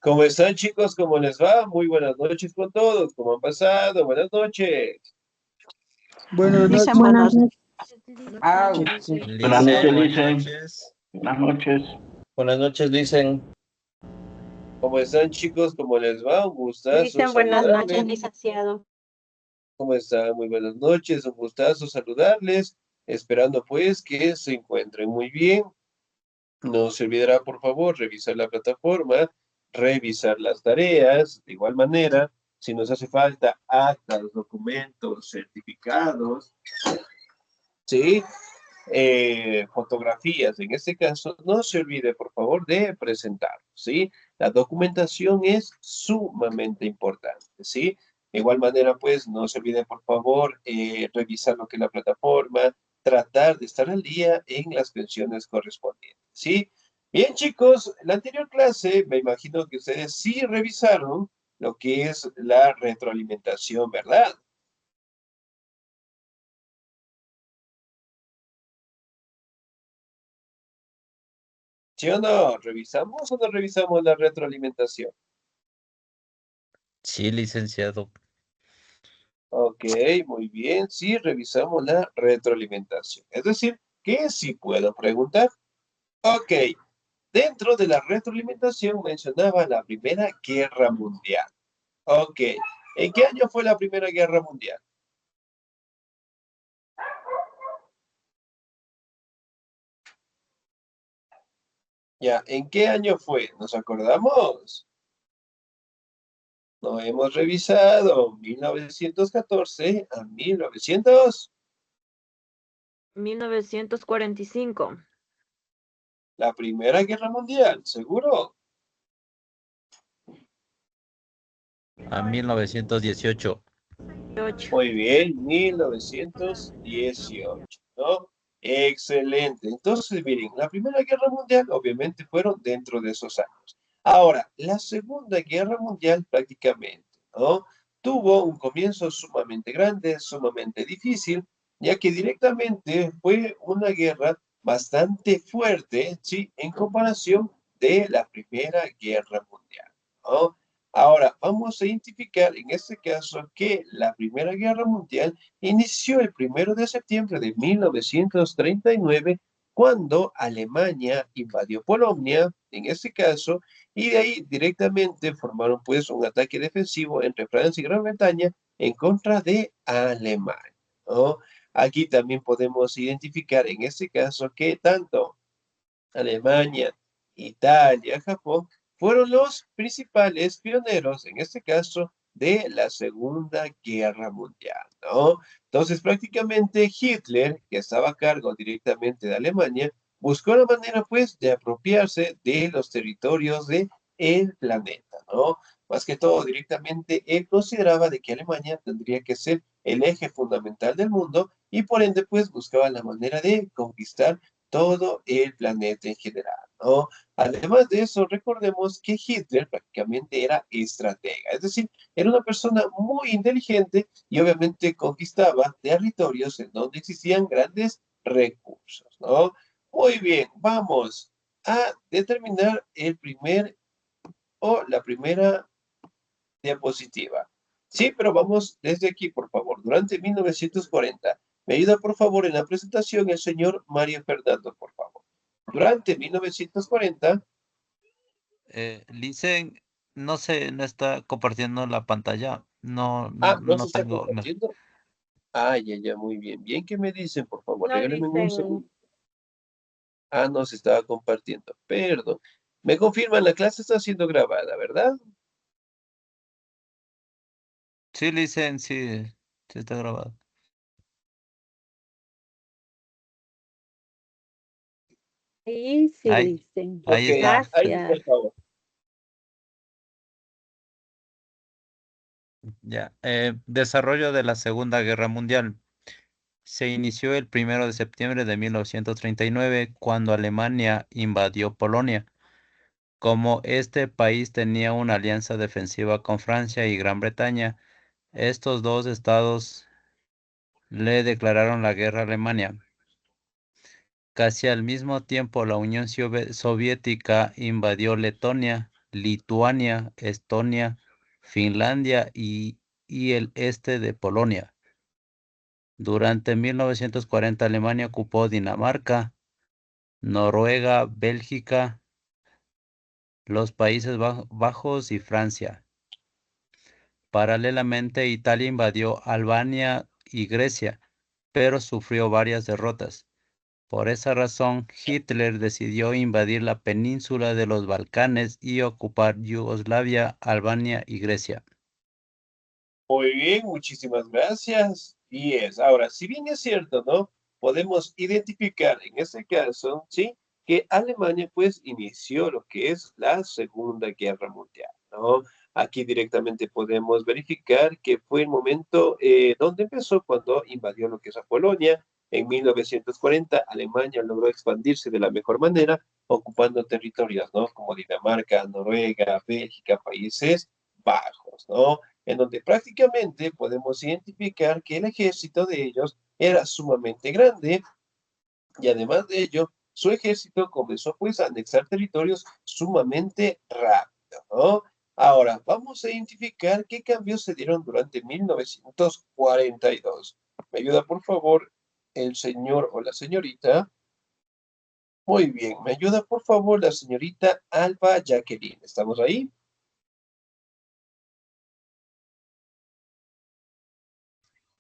¿Cómo están, chicos? ¿Cómo les va? Muy buenas noches con todos. ¿Cómo han pasado? Buenas noches. Buenas Dicen noches. buenas Ah, Buenas Licen, noches, buenas Licen. noches. Buenas noches. Buenas noches, Licen. ¿Cómo están, chicos? ¿Cómo les va? Un gustazo Dicen buenas noches, saludarles. licenciado. ¿Cómo están? Muy buenas noches. Un gustazo saludarles. Esperando pues que se encuentren muy bien. No se olvidará, por favor, revisar la plataforma, revisar las tareas. De igual manera, si nos hace falta actas, documentos, certificados, ¿sí? Fotografías, en este caso, no se olvide, por favor, de presentarlo, ¿sí? La documentación es sumamente importante, ¿sí? De igual manera, pues, no se olvide, por favor, revisar lo que es la plataforma, tratar de estar al día en las pensiones correspondientes, ¿sí? Bien, chicos, la anterior clase, me imagino que ustedes sí revisaron lo que es la retroalimentación, ¿verdad? ¿Sí o no? ¿Revisamos o no revisamos la retroalimentación? Sí, licenciado. Ok, muy bien. Sí, revisamos la retroalimentación. Es decir, que sí puedo preguntar. Ok, dentro de la retroalimentación mencionaba la Primera Guerra Mundial. Ok, ¿en qué año fue la Primera Guerra Mundial? Ya, ¿en qué año fue? ¿Nos acordamos? No hemos revisado. 1914 a 1900. 1945. La Primera Guerra Mundial, ¿seguro? A 1918. 8. Muy bien, 1918, ¿no? Excelente. Entonces, miren, la Primera Guerra Mundial obviamente fueron dentro de esos años. Ahora, la Segunda Guerra Mundial prácticamente, ¿no? Tuvo un comienzo sumamente grande, sumamente difícil, ya que directamente fue una guerra bastante fuerte, ¿sí? En comparación de la Primera Guerra Mundial, ¿no? Ahora, vamos a identificar en este caso que la Primera Guerra Mundial inició el 1 de septiembre de 1939, cuando Alemania invadió Polonia, en este caso, y de ahí directamente formaron pues un ataque defensivo entre Francia y Gran Bretaña en contra de Alemania, ¿no? Aquí también podemos identificar en este caso que tanto Alemania, Italia, Japón, fueron los principales pioneros, en este caso, de la Segunda Guerra Mundial, ¿no? Entonces, prácticamente Hitler, que estaba a cargo directamente de Alemania, buscó la manera, pues, de apropiarse de los territorios de el planeta, ¿no? Más que todo, directamente, él consideraba de que Alemania tendría que ser el eje fundamental del mundo y por ende, pues, buscaba la manera de conquistar todo el planeta en general, ¿no? Además de eso, recordemos que Hitler prácticamente era estratega, es decir, era una persona muy inteligente y obviamente conquistaba territorios en donde existían grandes recursos, ¿no? Muy bien, vamos a determinar el primer o la primera diapositiva. Sí, pero vamos desde aquí, por favor. Durante 1940. Me ayuda, por favor, en la presentación el señor Mario Fernando, por favor. Durante 1940. Licen, no sé, no está compartiendo la pantalla. No, no, No se no está tengo. compartiendo. Ya, muy bien. Bien que me dicen, por favor, No, regálenme un dicen. segundo. No se estaba compartiendo. Perdón. Me confirman, la clase está siendo grabada, ¿verdad? Sí, Licen, sí, sí está grabado. Sí, sí, Ahí, dicen. ahí Ok, está. ahí está Gracias. el favor. Ya. Desarrollo de la Segunda Guerra Mundial. Se inició el 1 de septiembre de 1939, cuando Alemania invadió Polonia. Como este país tenía una alianza defensiva con Francia y Gran Bretaña, estos dos estados le declararon la guerra a Alemania. Casi al mismo tiempo, la Unión Soviética invadió Letonia Lituania, Estonia, Finlandia y el este de Polonia. Durante 1940 Alemania ocupó Dinamarca, Noruega, Bélgica, los Países Bajos y Francia. Paralelamente, Italia invadió Albania y Grecia, pero sufrió varias derrotas. Por esa razón, Hitler decidió invadir la península de los Balcanes y ocupar Yugoslavia, Albania y Grecia. Muy bien, muchísimas gracias. Y es, ahora, si bien es cierto, ¿no? Podemos identificar en este caso, ¿sí? Que Alemania pues inició lo que es la Segunda Guerra Mundial, ¿no? Aquí directamente podemos verificar que fue el momento donde empezó cuando invadió lo que es a Polonia. En 1940, Alemania logró expandirse de la mejor manera, ocupando territorios, ¿no? Como Dinamarca, Noruega, Bélgica, Países Bajos, ¿no? En donde prácticamente podemos identificar que el ejército de ellos era sumamente grande y además de ello, su ejército comenzó pues a anexar territorios sumamente rápido, ¿no? Ahora, vamos a identificar qué cambios se dieron durante 1942. ¿Me ayuda, por favor, el señor o la señorita? Muy bien, ¿me ayuda, por favor, la señorita Alba Jacqueline? ¿Estamos ahí?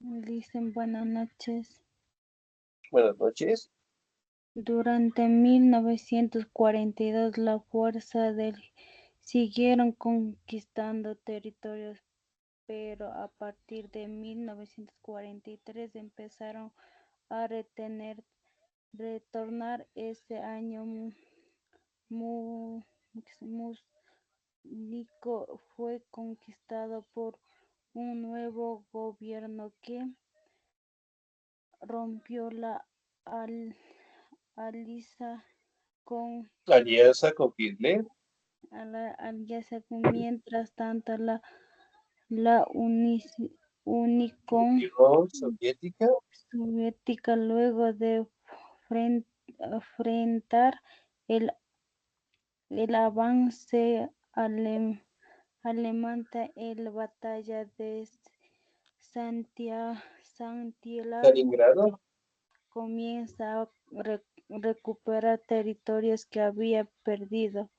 Dicen buenas noches. Buenas noches. Durante 1942 la fuerza del siguieron conquistando territorios, pero a partir de 1943 empezaron a retornar. Ese año Mu- Musnico fue conquistado por un nuevo gobierno que rompió la alianza con Alianza con Hitler, mientras tanto la Unicon Unión Soviética, soviética, luego de enfrentar el, el avance alemán en la batalla de Santiago, Stalingrado, comienza a recuperar territorios que había perdido.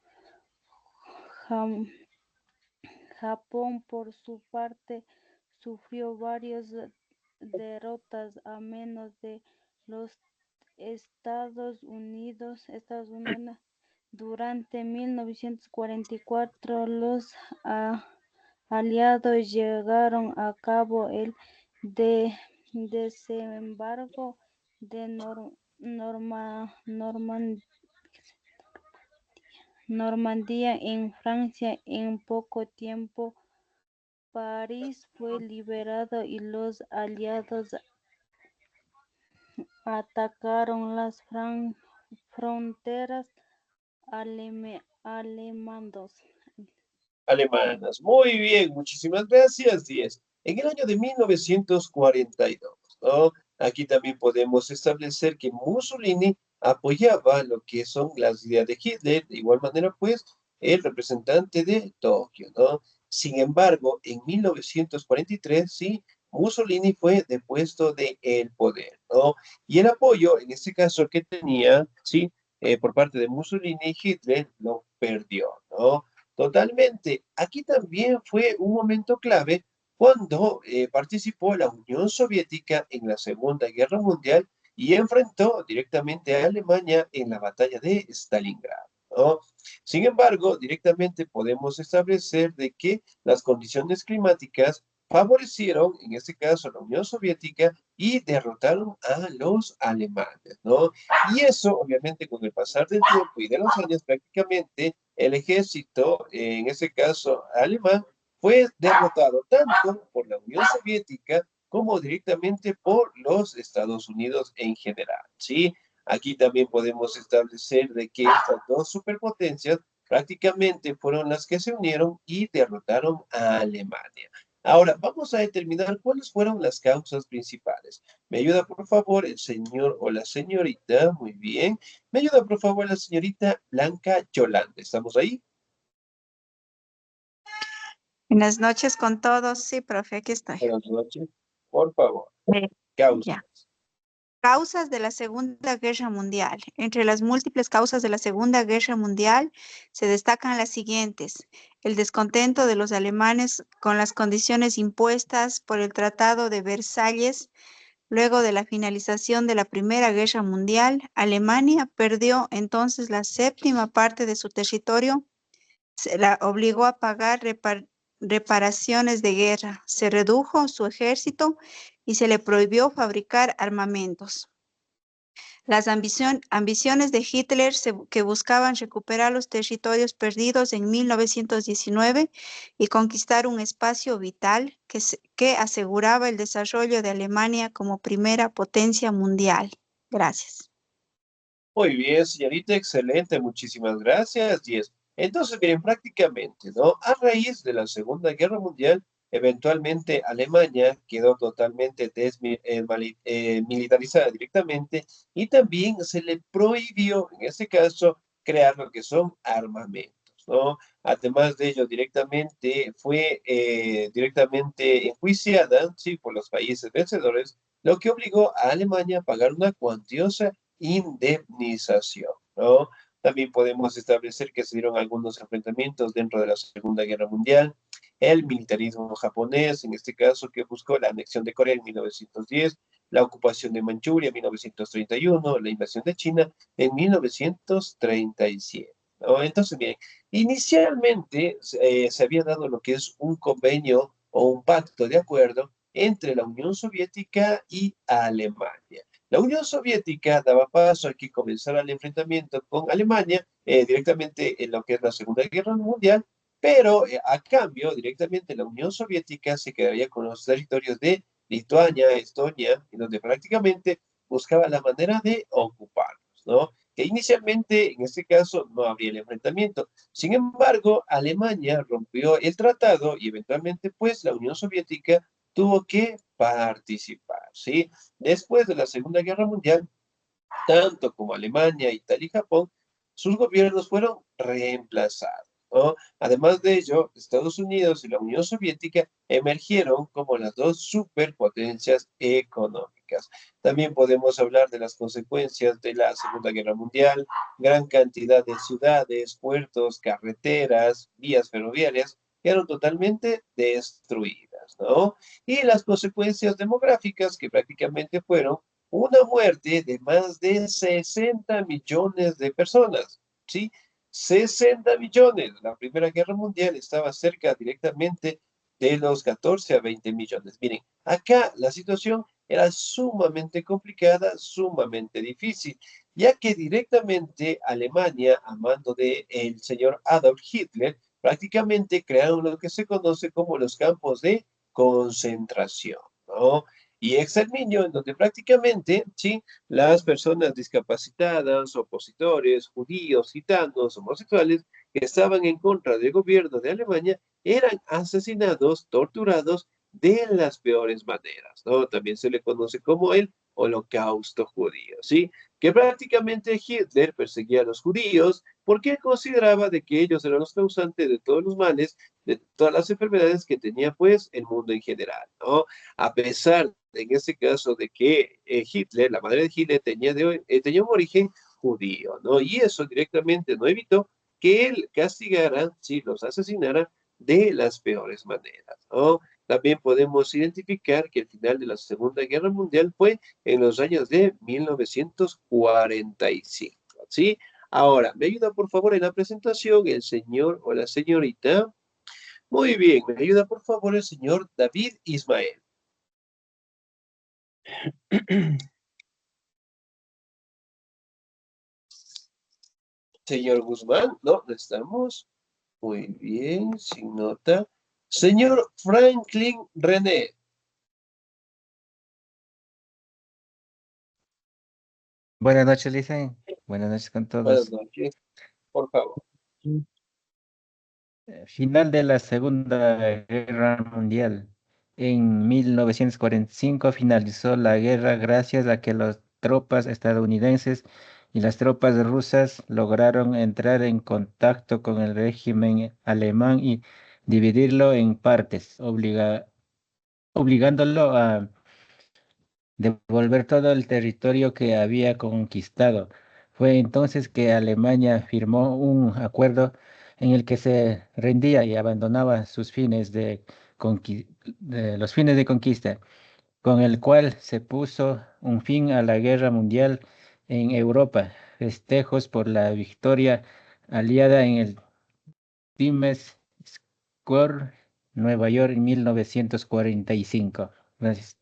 Japón, por su parte, sufrió varias derrotas a menos de los Estados Unidos. Durante 1944, los aliados llegaron a cabo el desembarco de Normandía en Francia. En poco tiempo, París fue liberado y los aliados atacaron las fronteras alemanas. alemanas. Muy bien, muchísimas gracias, 10. En el año de 1942, ¿no? Aquí también podemos establecer que Mussolini apoyaba lo que son las ideas de Hitler, de igual manera, pues, el representante de Tokio, ¿no? Sin embargo, en 1943, sí, Mussolini fue depuesto del poder, ¿no? Y el apoyo, en este caso, que tenía, sí, por parte de Mussolini, Hitler lo perdió, ¿no? Totalmente. Aquí también fue un momento clave cuando participó la Unión Soviética en la Segunda Guerra Mundial y enfrentó directamente a Alemania en la batalla de Stalingrado, ¿no? Sin embargo, directamente podemos establecer de que las condiciones climáticas favorecieron, en este caso, a la Unión Soviética y derrotaron a los alemanes, ¿no? Y eso, obviamente, con el pasar del tiempo y de los años, prácticamente el ejército, en ese caso alemán, fue derrotado tanto por la Unión Soviética como directamente por los Estados Unidos en general, ¿sí? Aquí también podemos establecer de que estas dos superpotencias prácticamente fueron las que se unieron y derrotaron a Alemania. Ahora, vamos a determinar cuáles fueron las causas principales. ¿Me ayuda, por favor, el señor o la señorita? Muy bien. ¿Me ayuda, por favor, la señorita Blanca Yolanda? ¿Estamos ahí? Buenas noches con todos. Sí, profe, aquí estoy. Buenas noches. Por favor, Eh, causas. ya. Causas de la Segunda Guerra Mundial. Entre las múltiples causas de la Segunda Guerra Mundial se destacan las siguientes. El descontento de los alemanes con las condiciones impuestas por el Tratado de Versalles. Luego de la finalización de la Primera Guerra Mundial, Alemania perdió entonces la séptima parte de su territorio. Se la obligó a pagar reparaciones de guerra. Se redujo su ejército y se le prohibió fabricar armamentos. Las ambiciones de Hitler que buscaban recuperar los territorios perdidos en 1919 y conquistar un espacio vital que aseguraba el desarrollo de Alemania como primera potencia mundial. Gracias. Muy bien, señorita, excelente, muchísimas gracias. Entonces, miren, prácticamente, ¿no? A raíz de la Segunda Guerra Mundial, eventualmente Alemania quedó totalmente militarizada directamente y también se le prohibió, en este caso, crear lo que son armamentos, ¿no? Además de ello, fue directamente enjuiciada, sí, por los países vencedores, lo que obligó a Alemania a pagar una cuantiosa indemnización, ¿no? También podemos establecer que se dieron algunos enfrentamientos dentro de la Segunda Guerra Mundial. El militarismo japonés, en este caso, que buscó la anexión de Corea en 1910, la ocupación de Manchuria en 1931, la invasión de China en 1937, ¿no? Entonces, bien, inicialmente se había dado lo que es un convenio o un pacto de acuerdo entre la Unión Soviética y Alemania. La Unión Soviética daba paso a que comenzara el enfrentamiento con Alemania directamente en lo que es la Segunda Guerra Mundial, pero a cambio directamente la Unión Soviética se quedaría con los territorios de Lituania, Estonia, en donde prácticamente buscaba la manera de ocuparlos, ¿no? Que inicialmente, en este caso, no habría el enfrentamiento. Sin embargo, Alemania rompió el tratado y eventualmente, pues, la Unión Soviética tuvo que participar, ¿sí? Después de la Segunda Guerra Mundial, tanto como Alemania, Italia y Japón, sus gobiernos fueron reemplazados, ¿no? Además de ello, Estados Unidos y la Unión Soviética emergieron como las dos superpotencias económicas. También podemos hablar de las consecuencias de la Segunda Guerra Mundial, gran cantidad de ciudades, puertos, carreteras, vías ferroviarias quedaron totalmente destruidas, ¿no? Y las consecuencias demográficas que prácticamente fueron una muerte de más de 60 millones de personas, ¿sí? 60 millones. La Primera Guerra Mundial estaba cerca directamente de los 14 a 20 millones. Miren, acá la situación era sumamente complicada, sumamente difícil, ya que directamente Alemania, a mando del señor Adolf Hitler, prácticamente crearon lo que se conoce como los campos de concentración, ¿no? Y exterminio, en donde prácticamente, ¿sí? Las personas discapacitadas, opositores, judíos, gitanos, homosexuales, que estaban en contra del gobierno de Alemania, eran asesinados, torturados de las peores maneras, ¿no? También se le conoce como el Holocausto judío, ¿sí? Que prácticamente Hitler perseguía a los judíos porque consideraba de que ellos eran los causantes de todos los males, de todas las enfermedades que tenía pues el mundo en general, ¿no? A pesar en este caso de que Hitler, la madre de Hitler, tenía un origen judío, ¿no? Y eso directamente no evitó que él castigara, sí, los asesinara de las peores maneras, ¿no? También podemos identificar que el final de la Segunda Guerra Mundial fue en los años de 1945, ¿sí? Ahora, ¿me ayuda por favor en la presentación el señor o la señorita? Muy bien, ¿me ayuda por favor el señor David Ismael? Señor Guzmán, no estamos. Muy bien, sin nota. Señor Franklin René. Buenas noches, Licen. Buenas noches con Buenas todos. noches, por favor. Final de la Segunda Guerra Mundial. En 1945 finalizó la guerra gracias a que las tropas estadounidenses y las tropas rusas lograron entrar en contacto con el régimen alemán y dividirlo en partes, obligándolo a devolver todo el territorio que había conquistado. Fue entonces que Alemania firmó un acuerdo en el que se rendía y abandonaba sus fines los fines de conquista, con el cual se puso un fin a la Guerra Mundial en Europa. Festejos por la victoria aliada en el Times Square, Nueva York, en 1945. Gracias.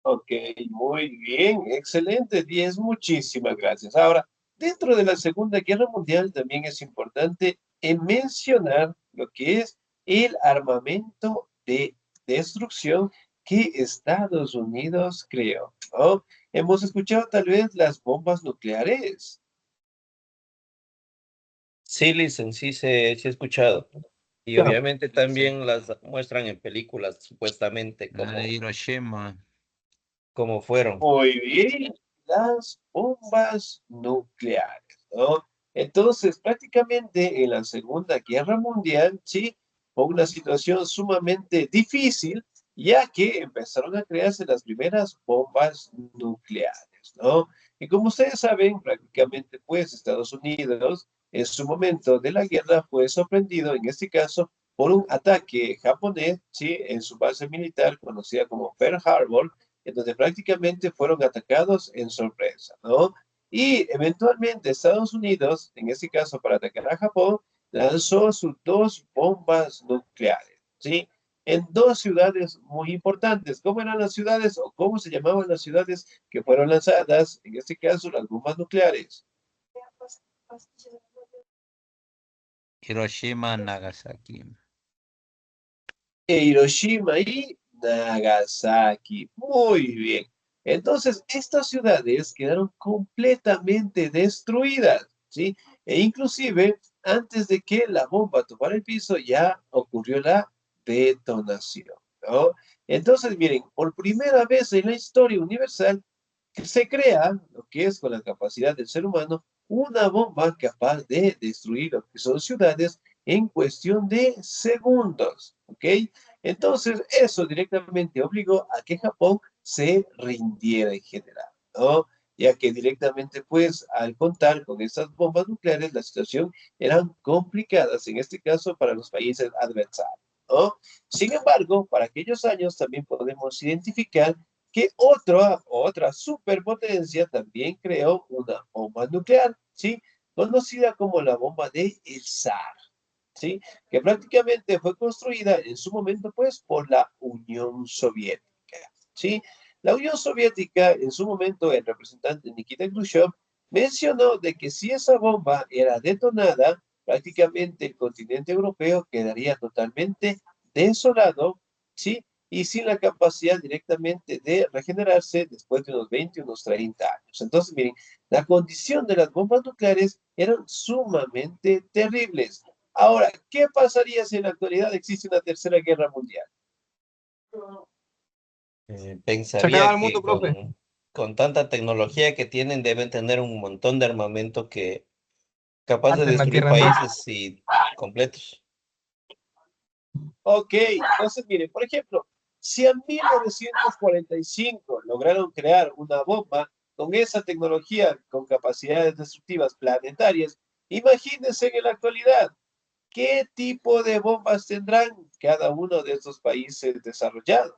Ok, muy bien, excelente, 10, muchísimas gracias. Ahora, dentro de la Segunda Guerra Mundial también es importante mencionar lo que es el armamento de destrucción que Estados Unidos creó, ¿no? Hemos escuchado tal vez las bombas nucleares. Sí, Licen, sí he escuchado. Y obviamente también las muestran en películas, supuestamente, La de Hiroshima. como fueron. Muy bien, las bombas nucleares, ¿no? Entonces, prácticamente en la Segunda Guerra Mundial, sí, fue una situación sumamente difícil, ya que empezaron a crearse las primeras bombas nucleares, ¿no? Y como ustedes saben, prácticamente, pues, Estados Unidos, en su momento de la guerra, fue sorprendido, en este caso, por un ataque japonés, sí, en su base militar conocida como Pearl Harbor, en donde prácticamente fueron atacados en sorpresa, ¿no? Y eventualmente Estados Unidos, en este caso para atacar a Japón, lanzó sus dos bombas nucleares, ¿sí? En dos ciudades muy importantes. ¿Cómo eran las ciudades o cómo se llamaban las ciudades que fueron lanzadas, en este caso, las bombas nucleares? Hiroshima, Nagasaki. Hiroshima y Nagasaki. Muy bien. Entonces, estas ciudades quedaron completamente destruidas, ¿sí? E inclusive, antes de que la bomba tomara el piso, ya ocurrió la detonación, ¿no? Entonces, miren, por primera vez en la historia universal, se crea, lo que es con la capacidad del ser humano, una bomba capaz de destruir lo que son ciudades en cuestión de segundos, ¿ok? Entonces, eso directamente obligó a que Japón se rindiera en general, ¿no? Ya que directamente, pues, al contar con esas bombas nucleares, la situación eran complicadas, en este caso, para los países adversarios, ¿no? Sin embargo, para aquellos años también podemos identificar que otra superpotencia también creó una bomba nuclear, ¿sí? Conocida como la bomba de El Zar, ¿sí? Que prácticamente fue construida en su momento, pues, por la Unión Soviética, ¿sí? La Unión Soviética, en su momento, el representante Nikita Khrushchev mencionó de que si esa bomba era detonada, prácticamente el continente europeo quedaría totalmente desolado, ¿sí? Y sin la capacidad directamente de regenerarse después de unos 20, unos 30 años. Entonces, miren, la condición de las bombas nucleares eran sumamente terribles. Ahora, ¿qué pasaría si en la actualidad existe una tercera guerra mundial? Pensaría que con tanta tecnología que tienen, deben tener un montón de armamento que capaz de destruir países y completos. Ok, entonces miren, por ejemplo, si en 1945 lograron crear una bomba con esa tecnología, con capacidades destructivas planetarias, imagínense en la actualidad, ¿qué tipo de bombas tendrán cada uno de estos países desarrollados?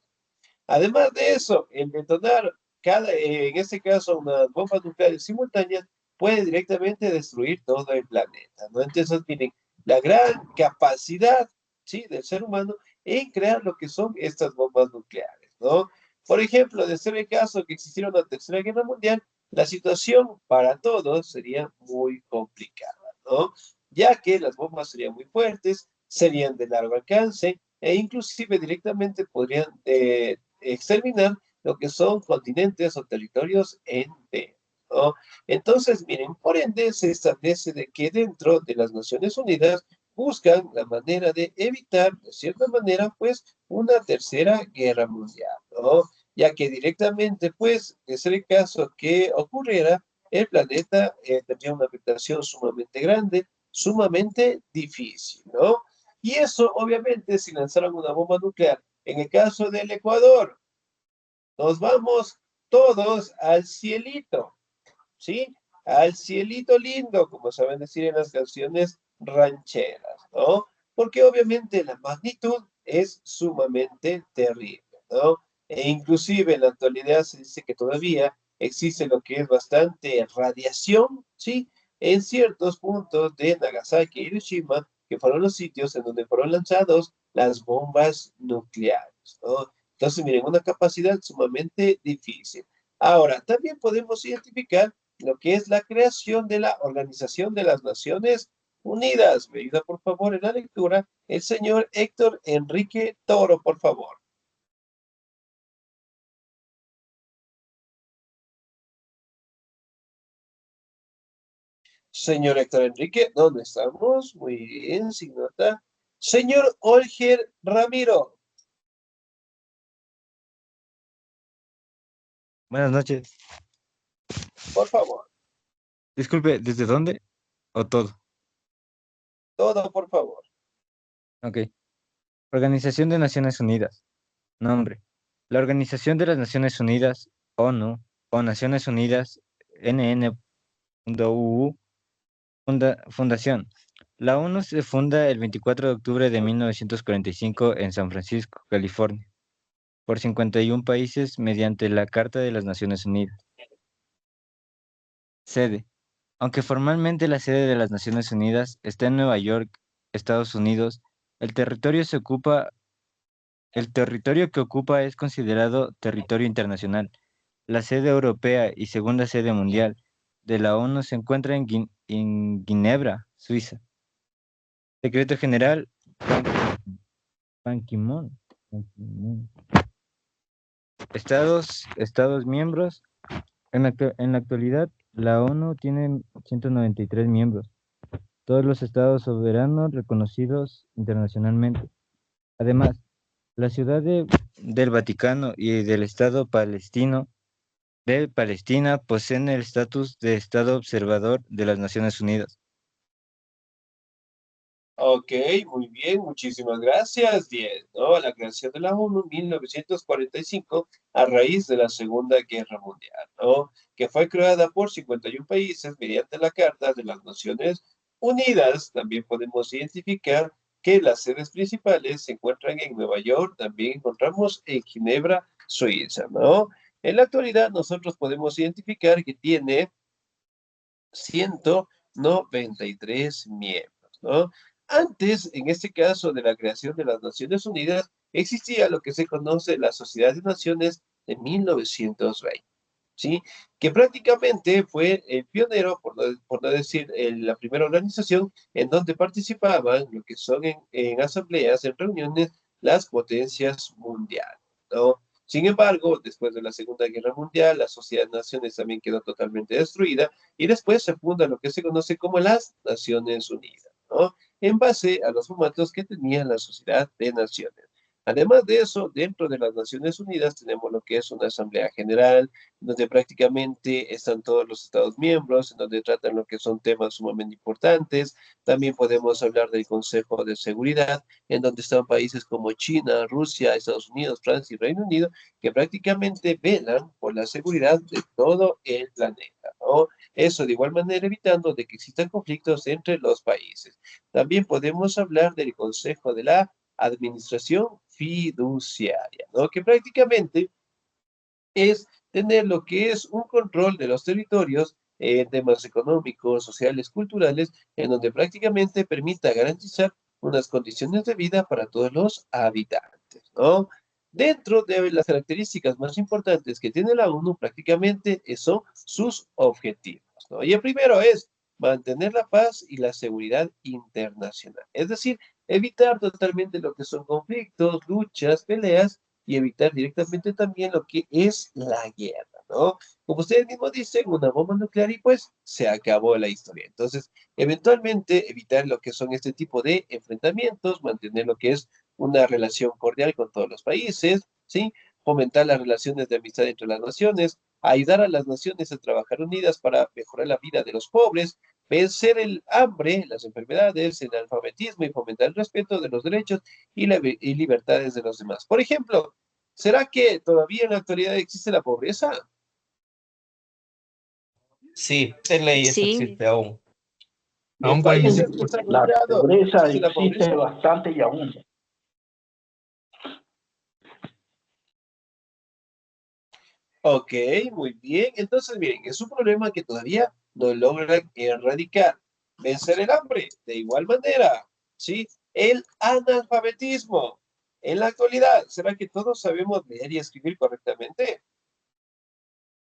Además de eso, el detonar en este caso, unas bombas nucleares simultáneas puede directamente destruir todo el planeta, ¿no? Entonces, miren, la gran capacidad, ¿sí?, del ser humano en crear lo que son estas bombas nucleares, ¿no? Por ejemplo, de ser el caso que existiera una tercera guerra mundial, la situación para todos sería muy complicada, ¿no? Ya que las bombas serían muy fuertes, serían de largo alcance e inclusive directamente podrían exterminar lo que son continentes o territorios enteros, ¿no? Entonces, miren, por ende se establece de que dentro de las Naciones Unidas buscan la manera de evitar, de cierta manera, pues, una tercera guerra mundial, ¿no? Ya que directamente, pues, de ser el caso que ocurriera, el planeta tendría una afectación sumamente grande, sumamente difícil, ¿no? Y eso, obviamente, si lanzaron una bomba nuclear. En el caso del Ecuador, nos vamos todos al cielito, ¿sí? Al cielito lindo, como saben decir en las canciones rancheras, ¿no? Porque obviamente la magnitud es sumamente terrible, ¿no? E inclusive en la actualidad se dice que todavía existe lo que es bastante radiación, ¿sí? En ciertos puntos de Nagasaki y Hiroshima, que fueron los sitios en donde fueron lanzados las bombas nucleares, ¿no? Entonces, miren, una capacidad sumamente difícil. Ahora, también podemos identificar lo que es la creación de la Organización de las Naciones Unidas. Me ayuda, por favor, en la lectura el señor Héctor Enrique Toro, por favor. Señor Héctor Enrique, ¿dónde estamos? Muy bien, sin nota. Señor Olger Ramiro. Buenas noches. Por favor. Disculpe, ¿desde dónde? ¿O todo? Todo, por favor. Ok. Organización de Naciones Unidas. Nombre. La Organización de las Naciones Unidas, ONU, o Naciones Unidas, NN.UU, Fundación. La ONU se funda el 24 de octubre de 1945 en San Francisco, California, por 51 países mediante la Carta de las Naciones Unidas. Sede. Aunque formalmente la sede de las Naciones Unidas está en Nueva York, Estados Unidos, el territorio que ocupa es considerado territorio internacional. La sede europea y segunda sede mundial de la ONU se encuentra en Ginebra, Suiza. Secretario General Ban Ki-moon. Estados miembros. En la actualidad, la ONU tiene 193 miembros, todos los estados soberanos reconocidos internacionalmente. Además, la ciudad del Vaticano y del Estado palestino de Palestina poseen el estatus de Estado observador de las Naciones Unidas. Ok, muy bien, muchísimas gracias. 10, ¿no? La creación de la ONU en 1945 a raíz de la Segunda Guerra Mundial, ¿no? Que fue creada por 51 países mediante la Carta de las Naciones Unidas. También podemos identificar que las sedes principales se encuentran en Nueva York, también encontramos en Ginebra, Suiza, ¿no? En la actualidad nosotros podemos identificar que tiene 193 miembros, ¿no? Antes, en este caso de la creación de las Naciones Unidas, existía lo que se conoce la Sociedad de Naciones de 1920, ¿sí? Que prácticamente fue el pionero, por no decir la primera organización, en donde participaban lo que son en asambleas, en reuniones, las potencias mundiales, ¿no? Sin embargo, después de la Segunda Guerra Mundial, la Sociedad de Naciones también quedó totalmente destruida y después se funda lo que se conoce como las Naciones Unidas, ¿no? En base a los formatos que tenía la Sociedad de Naciones. Además de eso, dentro de las Naciones Unidas tenemos lo que es una Asamblea General, donde prácticamente están todos los Estados miembros, en donde tratan lo que son temas sumamente importantes. También podemos hablar del Consejo de Seguridad, en donde están países como China, Rusia, Estados Unidos, Francia y Reino Unido, que prácticamente velan por la seguridad de todo el planeta, ¿no? Eso de igual manera evitando de que existan conflictos entre los países. También podemos hablar del Consejo de la Administración Fiduciaria, ¿no? Que prácticamente es tener lo que es un control de los territorios en temas económicos, sociales, culturales, en donde prácticamente permita garantizar unas condiciones de vida para todos los habitantes, ¿no? Dentro de las características más importantes que tiene la ONU prácticamente son sus objetivos, ¿no? Y el primero es mantener la paz y la seguridad internacional, es decir, evitar totalmente lo que son conflictos, luchas, peleas y evitar directamente también lo que es la guerra, ¿no? Como ustedes mismos dicen, una bomba nuclear y pues se acabó la historia. Entonces, eventualmente evitar lo que son este tipo de enfrentamientos, mantener lo que es una relación cordial con todos los países, ¿sí? Fomentar las relaciones de amistad entre las naciones, ayudar a las naciones a trabajar unidas para mejorar la vida de los pobres, vencer el hambre, las enfermedades, el analfabetismo y fomentar el respeto de los derechos y libertades de los demás. Por ejemplo, ¿será que todavía en la actualidad existe la pobreza? Sí, en ley eso Sí. existe aún. En países desarrollados la pobreza existe la existe pobreza. bastante y aún. Ok, muy bien. Entonces, miren, es un problema que todavía no logran erradicar. Vencer el hambre, de igual manera, ¿sí? El analfabetismo. En la actualidad, ¿será que todos sabemos leer y escribir correctamente?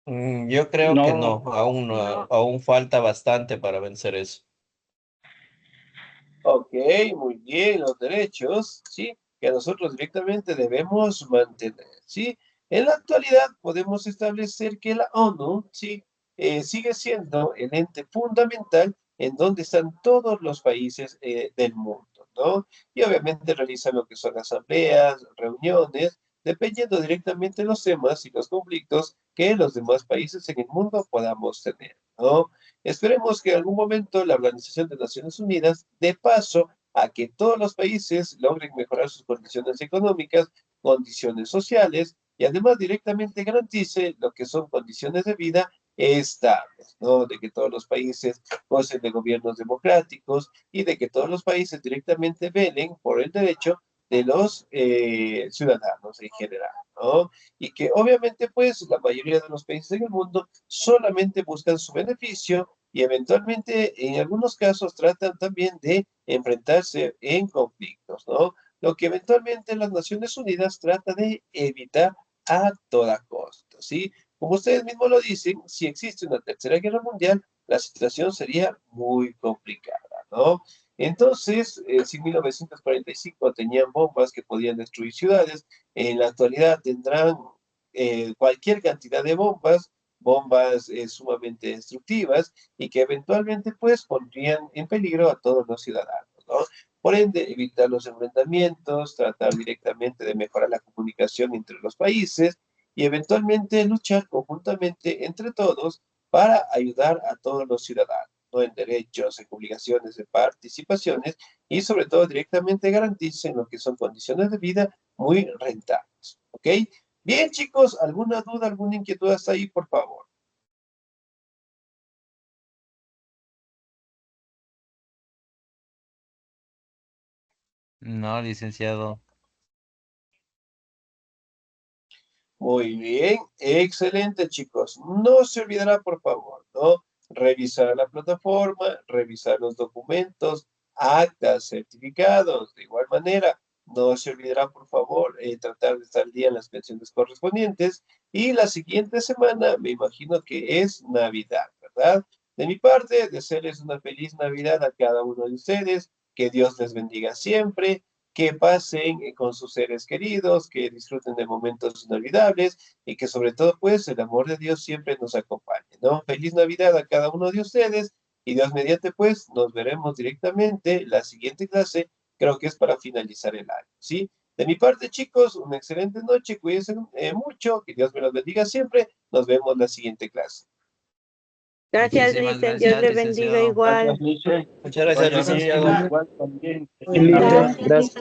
Yo creo que no, No, aún no, No. aún falta bastante para vencer eso. Ok, muy bien, los derechos, ¿sí? Que nosotros directamente debemos mantener, ¿sí? En la actualidad podemos establecer que la ONU, ¿sí? Sigue siendo el ente fundamental en donde están todos los países del mundo, ¿no? Y obviamente realizan lo que son asambleas, reuniones, dependiendo directamente de los temas y los conflictos que los demás países en el mundo podamos tener, ¿no? Esperemos que en algún momento la Organización de Naciones Unidas dé paso a que todos los países logren mejorar sus condiciones económicas, condiciones sociales y además directamente garantice lo que son condiciones de vida estables, ¿no? De que todos los países gocen de gobiernos democráticos y de que todos los países directamente velen por el derecho de los ciudadanos en general, ¿no? Y que obviamente pues la mayoría de los países en el mundo solamente buscan su beneficio y eventualmente en algunos casos tratan también de enfrentarse en conflictos, ¿no? Lo que eventualmente las Naciones Unidas trata de evitar a toda costa, ¿sí? Como ustedes mismos lo dicen, si existe una tercera guerra mundial, la situación sería muy complicada, ¿no? Entonces, si en 1945 tenían bombas que podían destruir ciudades, en la actualidad tendrán cualquier cantidad de bombas, bombas sumamente destructivas y que eventualmente pues pondrían en peligro a todos los ciudadanos, ¿no? Por ende, evitar los enfrentamientos, tratar directamente de mejorar la comunicación entre los países y eventualmente luchar conjuntamente entre todos para ayudar a todos los ciudadanos, ¿no? En derechos, en obligaciones, en participaciones y sobre todo directamente garanticen lo que son condiciones de vida muy rentables, ¿ok? Bien, chicos, ¿alguna duda, alguna inquietud hasta ahí, por favor? No, licenciado. Muy bien, excelente, chicos. No se olvidará, por favor, ¿no? Revisar la plataforma, revisar los documentos, actas, certificados. De igual manera, no se olvidará, por favor, tratar de estar al día en las pensiones correspondientes. Y la siguiente semana, me imagino que es Navidad, ¿verdad? De mi parte, desearles una feliz Navidad a cada uno de ustedes. Que Dios les bendiga siempre, que pasen con sus seres queridos, que disfruten de momentos inolvidables y que sobre todo pues el amor de Dios siempre nos acompañe, ¿no? Feliz Navidad a cada uno de ustedes y Dios mediante pues nos veremos directamente la siguiente clase, creo que es para finalizar el año, ¿sí? De mi parte, chicos, una excelente noche, cuídense mucho, que Dios me los bendiga siempre, nos vemos la siguiente clase. Gracias, Muchísimas Licen. Dios gracias, le bendiga licenciado. igual. gracias, Lice. Muchas gracias, Vaya bien, licenciado. igual también. Lice, Gracias. gracias.